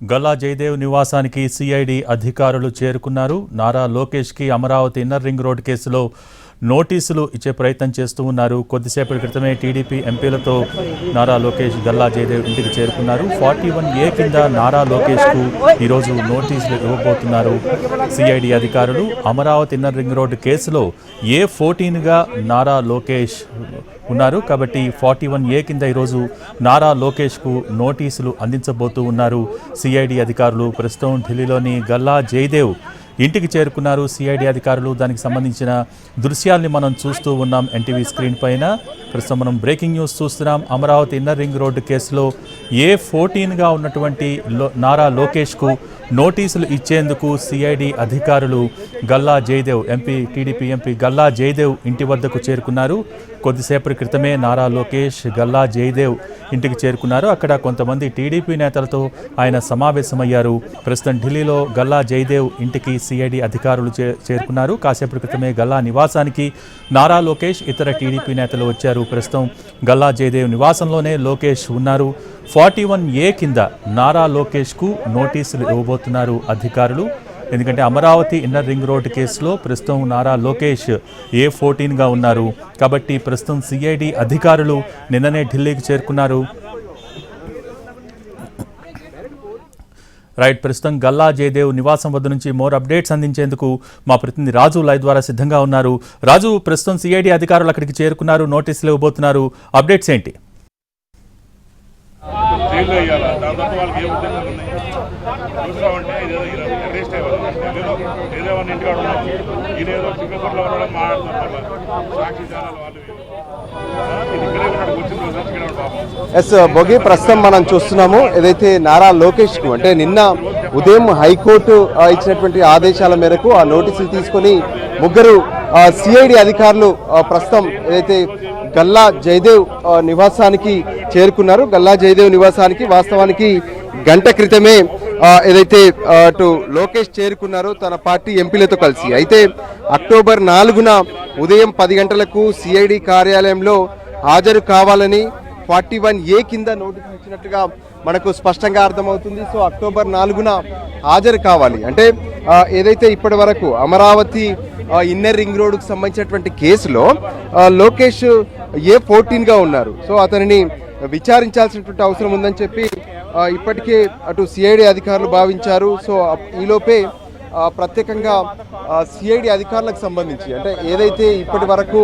గల్లా జయదేవ్ నివాసానికి సిఐడి అధికారులు చేరుకున్నారు. నారా లోకేష్కి అమరావతి ఇన్నర్ రింగ్ రోడ్ కేసులో నోటీసులు ఇచ్చే ప్రయత్నం చేస్తూ ఉన్నారు. కొద్దిసేపటి క్రితమే టీడీపీ ఎంపీలతో నారా లోకేష్ గల్లా జయదేవ్ ఇంటికి చేరుకున్నారు. 41A కింద నారా లోకేష్కు ఈరోజు నోటీసులు ఇవ్వబోతున్నారు సిఐడి అధికారులు. అమరావతి ఇన్నర్ రింగ్ రోడ్ కేసులో A14గా నారా లోకేష్ ఉన్నారు కాబట్టి 41A కింద ఈరోజు నారా లోకేష్కు నోటీసులు అందించబోతూ ఉన్నారు సిఐడి అధికారులు. ప్రస్తుతం ఢిల్లీలోని గల్లా జయదేవ్ ఇంటికి చేరుకున్నారు సిఐడి అధికారులు. దానికి సంబంధించిన దృశ్యాల్ని మనం చూస్తూ ఉన్నాం ఎన్టీవీ స్క్రీన్ పైన. ప్రస్తుతం మనం బ్రేకింగ్ న్యూస్ చూస్తున్నాం. అమరావతి ఇన్నర్ రింగ్ రోడ్డు కేసులో A14గా ఉన్నటువంటి నారా లోకేష్కు నోటీసులు ఇచ్చేందుకు సిఐడి అధికారులు గల్లా జయదేవ్ టీడీపీ ఎంపీ గల్లా జయదేవ్ ఇంటి వద్దకు చేరుకున్నారు. కొద్దిసేపటి క్రితమే నారా లోకేష్ గల్లా జయదేవ్ ఇంటికి చేరుకున్నారు. అక్కడ కొంతమంది టీడీపీ నేతలతో ఆయన సమావేశమయ్యారు. ప్రస్తుతం ఢిల్లీలో గల్లా జయదేవ్ ఇంటికి సిఐడి అధికారులు చేరుకున్నారు. కాసేపటి క్రితమే గల్లా నివాసానికి నారా లోకేష్ ఇతర టీడీపీ నేతలు వచ్చారు. ప్రస్తుతం గల్లా జయదేవ్ నివాసంలోనే లోకేష్ ఉన్నారు. 41A కింద నారా లోకేష్కు నోటీసులు ఇవ్వబోతున్నారు అధికారులు. ఎందుకంటే అమరావతి ఇన్నర్ రింగ్ రోడ్ కేసులో ప్రస్తుతం నారా లోకేష్ A14గా ఉన్నారు కాబట్టి ప్రస్తుతం సిఐడి అధికారులు నిన్ననే ఢిల్లీకి చేరుకున్నారు. రైట్, ప్రస్తుతం గల్లా జయదేవ్ నివాసం వద్ద నుంచి మోర్ అప్డేట్స్ అందించేందుకు మా ప్రతినిధి రాజు లైవ్ ద్వారా సిద్ధంగా ఉన్నారు. రాజు, ప్రస్తుతం సిఐడి అధికారులు అక్కడికి చేరుకున్నారు, నోటీసులు ఇవ్వబోతున్నారు, అప్డేట్స్ ఏంటి? ఎస్ భోగి, ప్రస్తుతం మనం చూస్తున్నాము ఏదైతే నారా లోకేష్ కు అంటే నిన్న ఉదయం హైకోర్టు ఇచ్చినటువంటి ఆదేశాల మేరకు ఆ నోటీసులు తీసుకొని ముగ్గురు సిఐడి అధికారులు ప్రస్తుతం ఏదైతే గల్లా జయదేవ్ నివాసానికి చేరుకున్నారు. గల్లా జయదేవ్ నివాసానికి వాస్తవానికి గంట క్రితమే ఏదైతే అటు లోకేష్ చేరుకున్నారో తన పార్టీ ఎంపీలతో కలిసి. అయితే అక్టోబర్ 4న ఉదయం 10 గంటలకు సిఐడి కార్యాలయంలో హాజరు కావాలని 41A కింద నోటీసులు ఇచ్చినట్టుగా మనకు స్పష్టంగా అర్థమవుతుంది. సో అక్టోబర్ 4న హాజరు కావాలి అంటే ఏదైతే ఇప్పటి వరకు అమరావతి ఇన్నర్ రింగ్ రోడ్డుకు సంబంధించినటువంటి కేసులో లోకేష్ A14గా ఉన్నారు. సో అతనిని విచారించాల్సినటువంటి అవసరం ఉందని చెప్పి ఇప్పటికే అటు సిఐడి అధికారులు భావించారు. సో ఈలోపే ప్రత్యేకంగా సిఐడి అధికారులకు సంబంధించి అంటే ఏదైతే ఇప్పటి వరకు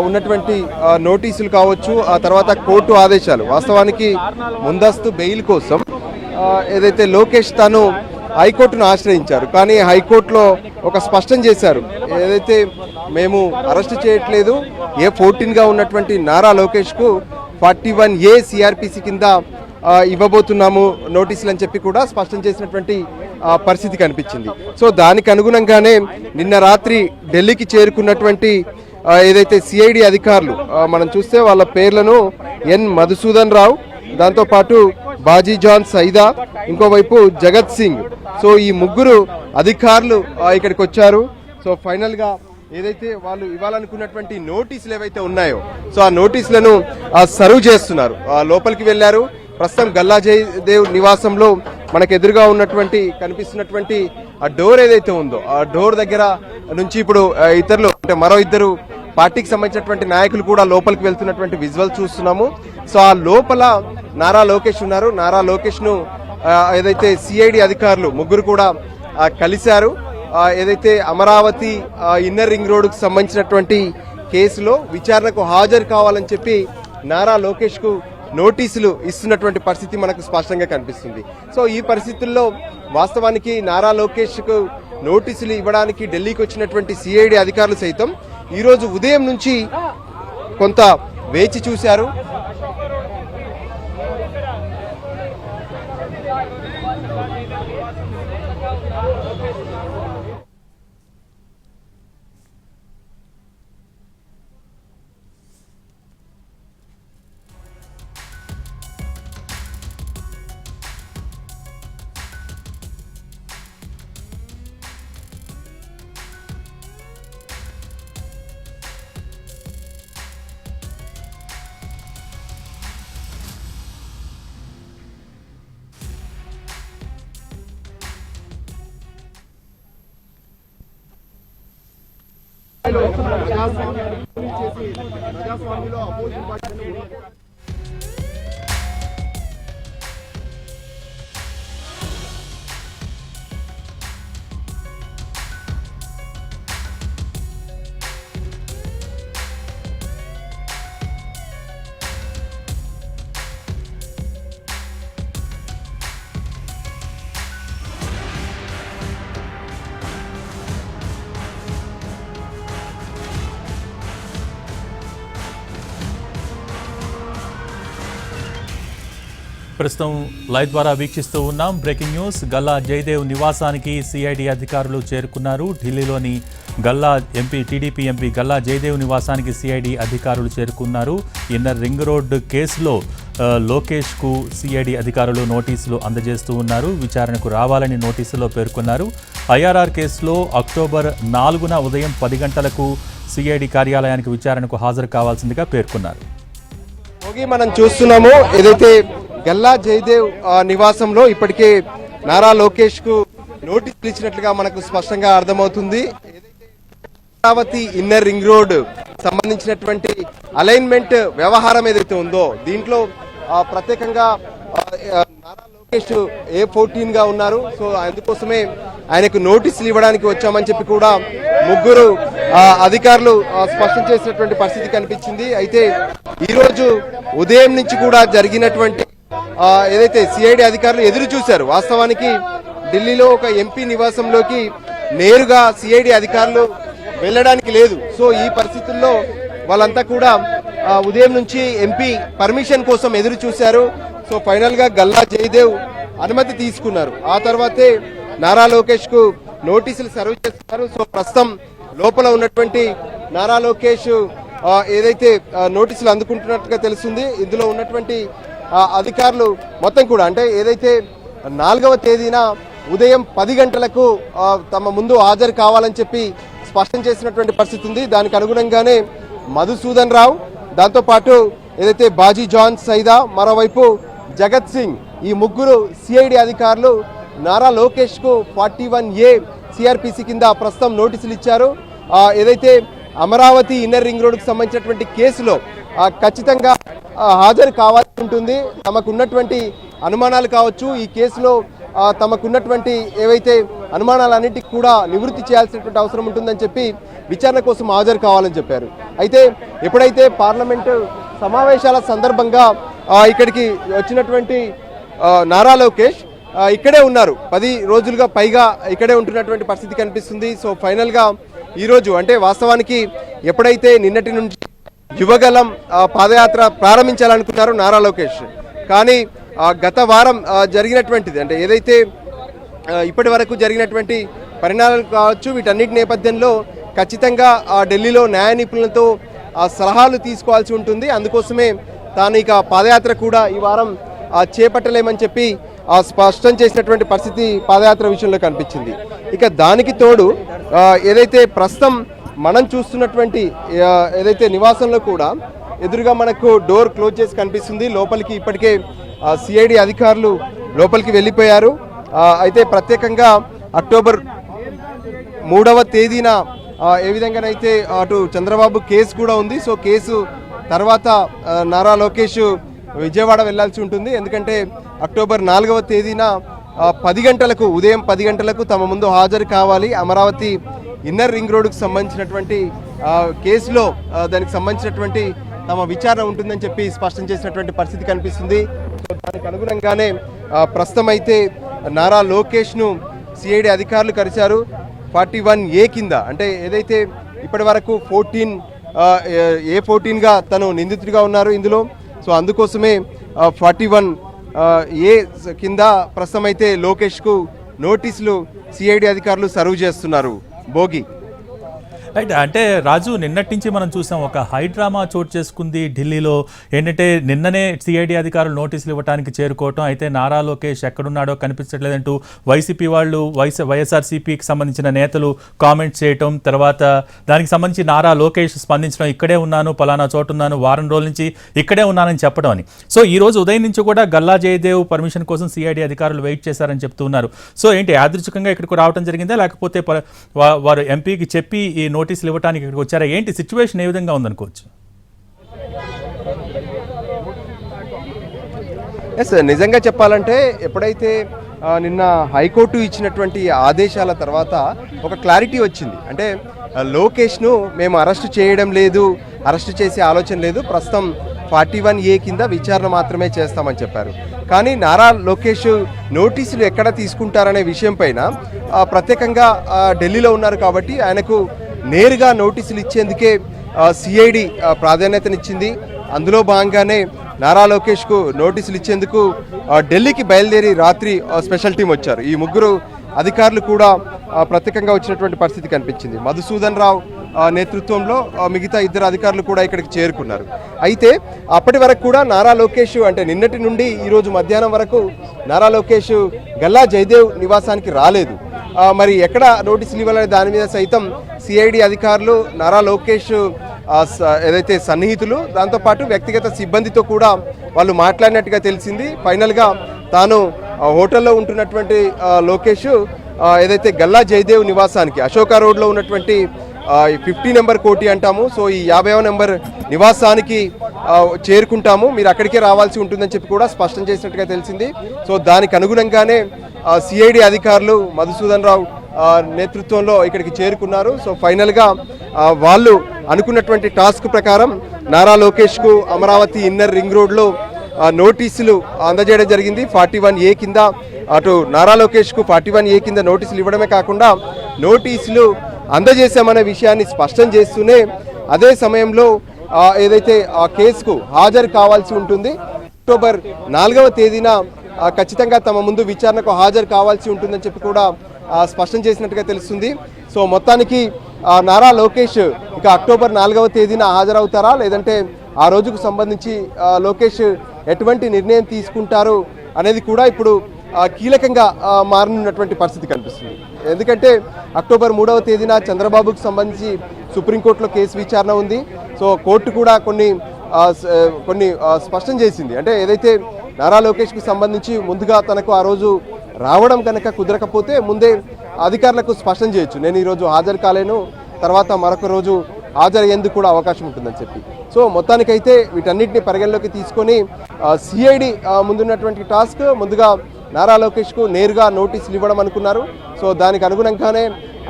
ఉన్నటువంటి నోటీసులు కావచ్చు, ఆ తర్వాత కోర్టు ఆదేశాలు, వాస్తవానికి ముందస్తు బెయిల్ కోసం ఏదైతే లోకేష్ తాను హైకోర్టును ఆశ్రయించారు. కానీ హైకోర్టులో ఒక స్పష్టం చేశారు, ఏదైతే మేము అరెస్ట్ చేయట్లేదు, A14గా ఉన్నటువంటి నారా లోకేష్కు 41A సిఆర్పిసి కింద ఇవ్వబోతున్నాము నోటీసులు అని చెప్పి కూడా స్పష్టం చేసినటువంటి పరిస్థితి కనిపించింది. సో దానికి అనుగుణంగానే నిన్న రాత్రి ఢిల్లీకి చేరుకున్నటువంటి ఏదైతే సిఐడి అధికారులు మనం చూస్తే వాళ్ళ పేర్లను ఎన్ మధుసూదన్ రావు, దాంతోపాటు బాజీ జాన్ సైదా, ఇంకోవైపు జగత్ సింగ్. సో ఈ ముగ్గురు అధికారులు ఇక్కడికి వచ్చారు. సో ఫైనల్గా ఏదైతే వాళ్ళు ఇవ్వాలనుకున్నటువంటి నోటీసులు ఏవైతే ఉన్నాయో సో ఆ నోటీసులను సర్వ్ చేస్తున్నారు. లోపలికి వెళ్లారు. ప్రస్తుతం గల్లా జయదేవ్ నివాసంలో మనకు ఎదురుగా ఉన్నటువంటి కనిపిస్తున్నటువంటి ఆ డోర్ ఏదైతే ఉందో ఆ డోర్ దగ్గర నుంచి ఇప్పుడు ఇతరులు అంటే మరో ఇద్దరు పార్టీకి సంబంధించినటువంటి నాయకులు కూడా లోపలికి వెళ్తున్నటువంటి విజువల్ చూస్తున్నాము. సో ఆ లోపల నారా లోకేష్ ఉన్నారు. నారా లోకేష్ ను ఏదైతే సిఐడి అధికారులు ముగ్గురు కూడా కలిశారు. ఏదైతే అమరావతి ఇన్నర్ రింగ్ రోడ్డుకు సంబంధించినటువంటి కేసులో విచారణకు హాజరు కావాలని చెప్పి నారా లోకేష్ కు నోటీసులు ఇస్తున్నటువంటి పరిస్థితి మనకు స్పష్టంగా కనిపిస్తుంది. సో ఈ పరిస్థితుల్లో వాస్తవానికి నారా లోకేష్ కు నోటీసులు ఇవ్వడానికి ఢిల్లీకి వచ్చినటువంటి సిఐడి అధికారులు సైతం ఈరోజు ఉదయం నుంచి కొంత వేచి చూశారు. ప్రస్తుతం లైవ్ ద్వారా వీక్షిస్తూ ఉన్నాం. Breaking news. గల్లా జయదేవ్ నివాసానికి సిఐడి అధికారులు చేరుకున్నారు. ఢిల్లీలోని గల్లా టీడీపీ ఎంపీ గల్లా జయదేవ్ నివాసానికి సిఐడి అధికారులు చేరుకున్నారు. ఇన్నర్ రింగ్ రోడ్ కేసులో లోకేష్కు సిఐడి అధికారులు నోటీసులు అందజేస్తూ ఉన్నారు. విచారణకు రావాలని నోటీసులో పేర్కొన్నారు. ఐఆర్ఆర్ కేసులో అక్టోబర్ 4న ఉదయం 10 గంటలకు సిఐడి కార్యాలయానికి విచారణకు హాజరు కావాల్సిందిగా పేర్కొన్నారు. మనం చూస్తున్నాము ఏదైతే గల్లా జయదేవ్ నివాసంలో ఇప్పటికే నారా లోకేష్ కు నోటీసులు ఇచ్చినట్లుగా మనకు స్పష్టంగా అర్థమవుతుంది. అమరావతి ఇన్నర్ రింగ్ రోడ్ సంబంధించినటువంటి అలైన్మెంట్ వ్యవహారం ఏదైతే ఉందో దీంట్లో ప్రత్యేకంగా నారా లోకేష్ A14 గా ఉన్నారు. సో అందుకోసమే ఆయనకు నోటీసులు ఇవ్వడానికి వచ్చామని చెప్పి కూడా ముగ్గురు అధికారులు స్పష్టం చేసినటువంటి పరిస్థితి కనిపించింది. అయితే ఈరోజు ఉదయం నుంచి కూడా జరిగినటువంటి ఏదైతే సిఐడి అధికారులు ఎదురు చూశారు. వాస్తవానికి ఢిల్లీలో ఒక ఎంపీ నివాసంలోకి నేరుగా సిఐడి అధికారులు వెళ్ళడానికి లేదు. సో ఈ పరిస్థితుల్లో వాళ్ళంతా కూడా ఉదయం నుంచి ఎంపీ పర్మిషన్ కోసం ఎదురు చూశారు. సో ఫైనల్ గా గల్లా జయదేవ్ అనుమతి తీసుకున్నారు. ఆ తర్వాతే నారా లోకేష్ కు నోటీసులు సర్వ్ చేస్తున్నారు. సో ప్రస్తుతం లోపల ఉన్నటువంటి నారా లోకేష్ ఏదైతే నోటీసులు అందుకుంటున్నట్టుగా తెలుస్తుంది. ఇందులో ఉన్నటువంటి అధికారులు మొత్తం కూడా అంటే ఏదైతే 4వ తేదీన ఉదయం 10 గంటలకు తమ ముందు హాజరు కావాలని చెప్పి స్పష్టం చేసినటువంటి పరిస్థితి ఉంది. దానికి అనుగుణంగానే మధుసూదన్ రావు, దాంతోపాటు ఏదైతే బాజీ జాన్ సైదా, మరోవైపు జగత్ సింగ్, ఈ ముగ్గురు సిఐడి అధికారులు నారా లోకేష్ కు 41A సిఆర్పిసి కింద ప్రస్తుతం నోటీసులు ఇచ్చారు. ఏదైతే అమరావతి ఇన్నర్ రింగ్ రోడ్కు సంబంధించినటువంటి కేసులో ఖచ్చితంగా హాజరు కావాల్సి ఉంటుంది. తమకున్నటువంటి అనుమానాలు కావచ్చు, ఈ కేసులో తమకున్నటువంటి ఏవైతే అనుమానాలన్నింటికి కూడా నివృత్తి చేయాల్సినటువంటి అవసరం ఉంటుందని చెప్పి విచారణ కోసం హాజరు కావాలని చెప్పారు. అయితే ఎప్పుడైతే పార్లమెంటు సమావేశాల సందర్భంగా ఇక్కడికి వచ్చినటువంటి నారా లోకేష్ ఇక్కడే ఉన్నారు. 10 రోజులుగా పైగా ఇక్కడే ఉంటున్నటువంటి పరిస్థితి కనిపిస్తుంది. సో ఫైనల్గా ఈరోజు అంటే వాస్తవానికి ఎప్పుడైతే నిన్నటి నుంచి యువగలం పాదయాత్ర ప్రారంభించాలనుకున్నారు నారా లోకేష్, కానీ గత వారం జరిగినటువంటిది అంటే ఏదైతే ఇప్పటి వరకు జరిగినటువంటి పరిణామాలు కావచ్చు, వీటన్నిటి నేపథ్యంలో ఖచ్చితంగా ఢిల్లీలో న్యాయ నిపుణులతో సలహాలు తీసుకోవాల్సి ఉంటుంది. అందుకోసమే తాను ఇక పాదయాత్ర కూడా ఈ వారం చేపట్టలేమని చెప్పి స్పష్టం చేసినటువంటి పరిస్థితి పాదయాత్ర విషయంలో కనిపించింది. ఇక దానికి తోడు ఏదైతే ప్రస్తుతం మనం చూస్తున్నటువంటి ఏదైతే నివాసంలో కూడా ఎదురుగా మనకు డోర్ క్లోజ్ చేసి కనిపిస్తుంది. లోపలికి ఇప్పటికే సిఐడి అధికారులు లోపలికి వెళ్ళిపోయారు. అయితే ప్రత్యేకంగా అక్టోబర్ 3వ తేదీన ఏ విధంగానైతే అటు చంద్రబాబు కేసు కూడా ఉంది. సో కేసు తర్వాత నారా లోకేష్ విజయవాడ వెళ్లాల్సి ఉంటుంది. ఎందుకంటే అక్టోబర్ 4వ తేదీన 10 గంటలకు ఉదయం 10 గంటలకు తమ ముందు హాజరు కావాలి. అమరావతి ఇన్నర్ రింగ్ రోడ్డుకు సంబంధించినటువంటి కేసులో దానికి సంబంధించినటువంటి తమ విచారణ ఉంటుందని చెప్పి స్పష్టం చేసినటువంటి పరిస్థితి కనిపిస్తుంది. దానికి అనుగుణంగానే ప్రస్తుతం అయితే నారా లోకేష్ను సిఐడి అధికారులు కలిశారు. 41A కింద అంటే ఏదైతే ఇప్పటి వరకు A14గా తను నిందితుడిగా ఉన్నారు ఇందులో. సో అందుకోసమే 41A కింద ప్రస్తుతం అయితే లోకేష్కు నోటీసులు సిఐడి అధికారులు సర్వ్ చేస్తున్నారు. భోగి రైట్. అంటే రాజు, నిన్నటి నుంచి మనం చూసాం ఒక హై డ్రామా చోటు చేసుకుంది ఢిల్లీలో. ఏంటంటే నిన్ననే సిఐడి అధికారులు నోటీసులు ఇవ్వడానికి చేరుకోవటం, అయితే నారా లోకేష్ ఎక్కడున్నాడో కనిపించట్లేదంటూ వైసీపీ వాళ్ళు వైఎస్ఆర్సీపీకి సంబంధించిన నేతలు కామెంట్స్ చేయటం, తర్వాత దానికి సంబంధించి నారా లోకేష్ స్పందించడం, ఇక్కడే ఉన్నాను, పలానా చోటు ఉన్నాను, వారం రోజుల నుంచి ఇక్కడే ఉన్నానని చెప్పడం అని. సో ఈ రోజు ఉదయం నుంచి కూడా గల్లా జయదేవ్ పర్మిషన్ కోసం సిఐడి అధికారులు వెయిట్ చేశారని చెప్తున్నారు. సో ఏంటి యాదృచ్ఛికంగా ఇక్కడికి రావడం జరిగిందా, లేకపోతే వారు ఎంపీకి చెప్పి ఈ నోటీసులు ఇవ్వడానికి ఇక్కడికి వచ్చారా? ఏంటి సిచ్యువేషన్ ఏ విధంగా ఉందనుకోవచ్చు? ఎస్, నిజంగా చెప్పాలంటే ఎప్పుడైతే నిన్న హైకోర్టు ఇచ్చినటువంటి ఆదేశాల తర్వాత ఒక క్లారిటీ వచ్చింది. అంటే లోకేష్ను మేము అరెస్ట్ చేయడం లేదు, అరెస్ట్ చేసే ఆలోచన లేదు, ప్రస్తుతం 41A కింద విచారణ మాత్రమే చేస్తామని చెప్పారు. కానీ నారా లోకేష్ నోటీసులు ఎక్కడ తీసుకుంటారనే విషయం పైన ప్రత్యేకంగా ఢిల్లీలో ఉన్నారు కాబట్టి ఆయనకు నేరుగా నోటీసులు ఇచ్చేందుకే సిఐడి ప్రాధాన్యతనిచ్చింది. అందులో భాగంగానే నారా లోకేష్కు నోటీసులు ఇచ్చేందుకు ఢిల్లీకి బయలుదేరి రాత్రి స్పెషల్ టీం వచ్చారు. ఈ ముగ్గురు అధికారులు కూడా ప్రత్యేకంగా వచ్చినటువంటి పరిస్థితి కనిపించింది. మధుసూదన్ రావు నేతృత్వంలో మిగతా ఇద్దరు అధికారులు కూడా ఇక్కడికి చేరుకున్నారు. అయితే అప్పటి వరకు కూడా నారా లోకేష్ అంటే నిన్నటి నుండి ఈరోజు మధ్యాహ్నం వరకు నారా లోకేష్ గల్లా జయదేవ్ నివాసానికి రాలేదు. మరి ఎక్కడ నోటీసులు ఇవ్వాలనే దాని మీద సైతం సిఐడి అధికారులు నారా లోకేష్ ఏదైతే సన్నిహితులు దాంతోపాటు వ్యక్తిగత సిబ్బందితో కూడా వాళ్ళు మాట్లాడినట్టుగా తెలిసింది. ఫైనల్గా తాను హోటల్లో ఉంటున్నటువంటి లోకేష్ ఏదైతే గల్లా జయదేవ్ నివాసానికి అశోక రోడ్లో ఉన్నటువంటి 50 నెంబర్ కోటి అంటాము, సో ఈ 50వ నెంబర్ నివాసానికి చేరుకుంటాము, మీరు అక్కడికే రావాల్సి ఉంటుందని చెప్పి కూడా స్పష్టం చేసినట్టుగా తెలిసింది. సో దానికి అనుగుణంగానే సిఐడి అధికారులు మధుసూదన్ రావు నేతృత్వంలో ఇక్కడికి చేరుకున్నారు. సో ఫైనల్గా వాళ్ళు అనుకున్నటువంటి టాస్క్ ప్రకారం నారా లోకేష్కు అమరావతి ఇన్నర్ రింగ్ రోడ్లో నోటీసులు అందజేయడం జరిగింది. 41A కింద అటు నారా లోకేష్కు 41A కింద నోటీసులు ఇవ్వడమే కాకుండా నోటీసులు అందజేశామనే విషయాన్ని స్పష్టం చేస్తూనే అదే సమయంలో ఏదైతే ఆ కేసుకు హాజరు కావాల్సి ఉంటుంది, అక్టోబర్ 4వ తేదీన ఖచ్చితంగా తమ ముందు విచారణకు హాజరు కావాల్సి ఉంటుందని చెప్పి కూడా స్పష్టం చేసినట్టుగా తెలుస్తుంది. సో మొత్తానికి నారా లోకేష్ ఇక అక్టోబర్ 4వ తేదీన హాజరవుతారా, లేదంటే ఆ రోజుకు సంబంధించి లోకేష్ ఎటువంటి నిర్ణయం తీసుకుంటారు అనేది కూడా ఇప్పుడు కీలకంగా మారనున్నటువంటి పరిస్థితి కనిపిస్తుంది. ఎందుకంటే అక్టోబర్ 3వ తేదీన చంద్రబాబుకు సంబంధించి సుప్రీంకోర్టులో కేసు విచారణ ఉంది. సో కోర్టు కూడా కొన్ని స్పష్టం చేసింది. అంటే ఏదైతే నారా లోకేష్కి సంబంధించి ముందుగా తనకు ఆ రోజు రావడం కనుక కుదరకపోతే ముందే అధికారులకు స్పష్టం చేయొచ్చు, నేను ఈరోజు హాజరు కాలేను, తర్వాత మరొక రోజు హాజరయ్యేందుకు కూడా అవకాశం ఉంటుందని చెప్పి. సో మొత్తానికైతే వీటన్నిటిని పరిగణలోకి తీసుకొని సిఐడి ముందున్నటువంటి టాస్క్ ముందుగా నారా లోకేష్కు నేరుగా నోటీసులు ఇవ్వడం అనుకున్నారు. సో దానికి అనుగుణంగానే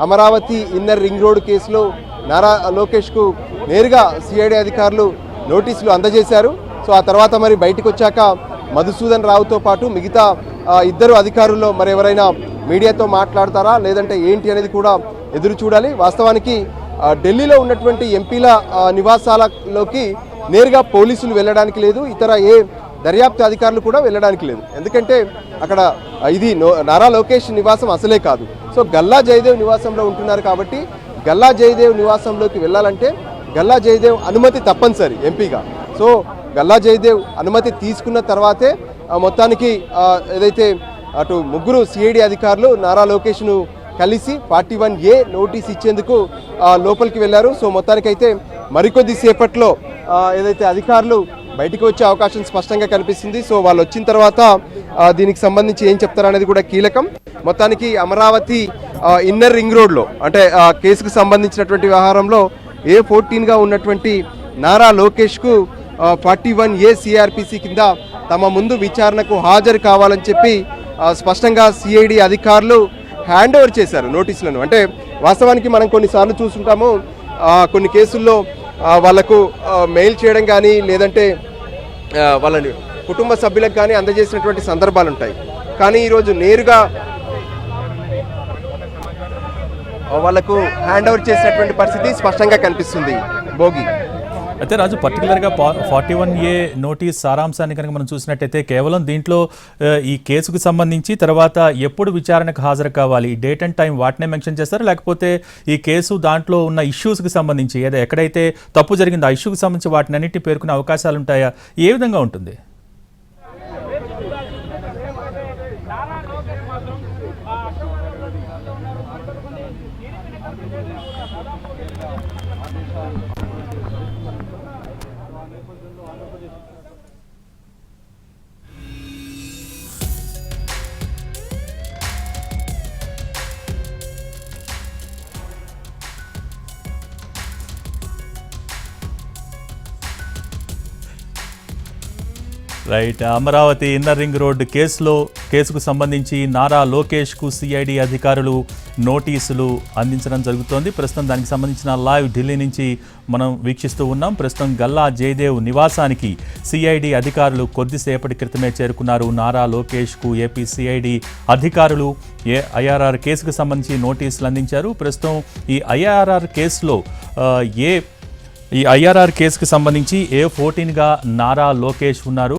అమరావతి ఇన్నర్ రింగ్ రోడ్ కేసులో నారా లోకేష్కు నేరుగా సిఐడి అధికారులు నోటీసులు అందజేశారు. సో ఆ తర్వాత మరి బయటకు వచ్చాక మధుసూదన్ రావుతో పాటు మిగతా ఇద్దరు అధికారుల్లో మరి ఎవరైనా మీడియాతో మాట్లాడతారా లేదంటే ఏంటి అనేది కూడా ఎదురు చూడాలి. వాస్తవానికి ఢిల్లీలో ఉన్నటువంటి ఎంపీల నివాసాలలోకి నేరుగా పోలీసులు వెళ్ళడానికి లేదు, ఇతర ఏ దర్యాప్తు అధికారులు కూడా వెళ్ళడానికి లేదు. ఎందుకంటే అక్కడ ఇది నారా లోకేష్ నివాసం అసలే కాదు. సో గల్లా జయదేవ్ నివాసంలో ఉంటున్నారు కాబట్టి గల్లా జయదేవ్ నివాసంలోకి వెళ్ళాలంటే గల్లా జయదేవ్ అనుమతి తప్పనిసరి ఎంపీగా. సో గల్లా జయదేవ్ అనుమతి తీసుకున్న తర్వాతే మొత్తానికి ఏదైతే అటు ముగ్గురు సిఐడి అధికారులు నారా లోకేష్ను కలిసి 41A నోటీస్ ఇచ్చేందుకు లోపలికి వెళ్ళారు. సో మొత్తానికైతే మరికొద్ది సేపట్లో ఏదైతే అధికారులు బయటికి వచ్చే అవకాశం స్పష్టంగా కనిపిస్తుంది. సో వాళ్ళు వచ్చిన తర్వాత దీనికి సంబంధించి ఏం చెప్తారనేది కూడా కీలకం. మొత్తానికి అమరావతి ఇన్నర్ రింగ్ రోడ్లో అంటే కేసుకు సంబంధించినటువంటి వ్యవహారంలో A14గా ఉన్నటువంటి నారా లోకేష్కు 41A CRPC కింద తమ ముందు విచారణకు హాజరు కావాలని చెప్పి స్పష్టంగా సిఐడి అధికారులు హ్యాండ్ ఓవర్ చేశారు నోటీసులను. అంటే వాస్తవానికి మనం కొన్నిసార్లు చూస్తుంటాము, కొన్ని కేసుల్లో వాళ్లకు మెయిల్ చేయడం కానీ లేదంటే వాళ్ళని కుటుంబ సభ్యులకు కానీ అందజేసినటువంటి సందర్భాలు ఉంటాయి. కానీ ఈరోజు నేరుగా వాళ్లకు హ్యాండ్ ఓవర్ చేసినటువంటి పరిస్థితి స్పష్టంగా కనిపిస్తుంది. భోగి అయితే రాజు, పర్టికులర్గా 41A నోటీస్ సారాంశాన్ని కనుక మనం చూసినట్టయితే కేవలం దీంట్లో ఈ కేసుకు సంబంధించి తర్వాత ఎప్పుడు విచారణకు హాజరు కావాలి, డేట్ అండ్ టైం వాటినే మెన్షన్ చేస్తారు, లేకపోతే ఈ కేసు దాంట్లో ఉన్న ఇష్యూస్కి సంబంధించి ఎక్కడైతే తప్పు జరిగిందో ఆ ఇష్యూకి సంబంధించి వాటిని అన్నింటినీ పేర్కొనే అవకాశాలు ఉంటాయా, ఏ విధంగా ఉంటుంది? Right. Amaravati inner ring road కేసుకు సంబంధించి నారా లోకేష్కు సిఐడి అధికారులు నోటీసులు అందించడం జరుగుతోంది. ప్రస్తుతం దానికి సంబంధించిన లైవ్ ఢిల్లీ నుంచి మనం వీక్షిస్తూ ఉన్నాం. ప్రస్తుతం గల్లా జయదేవ్ నివాసానికి సిఐడి అధికారులు కొద్దిసేపటి క్రితమే చేరుకున్నారు. నారా లోకేష్కు ఏపీ సిఐడి అధికారులు ఐఆర్ఆర్ కేసుకు సంబంధించి నోటీసులు అందించారు. ప్రస్తుతం ఈ ఐఆర్ఆర్ కేసుకు సంబంధించి A14గా నారా లోకేష్ ఉన్నారు.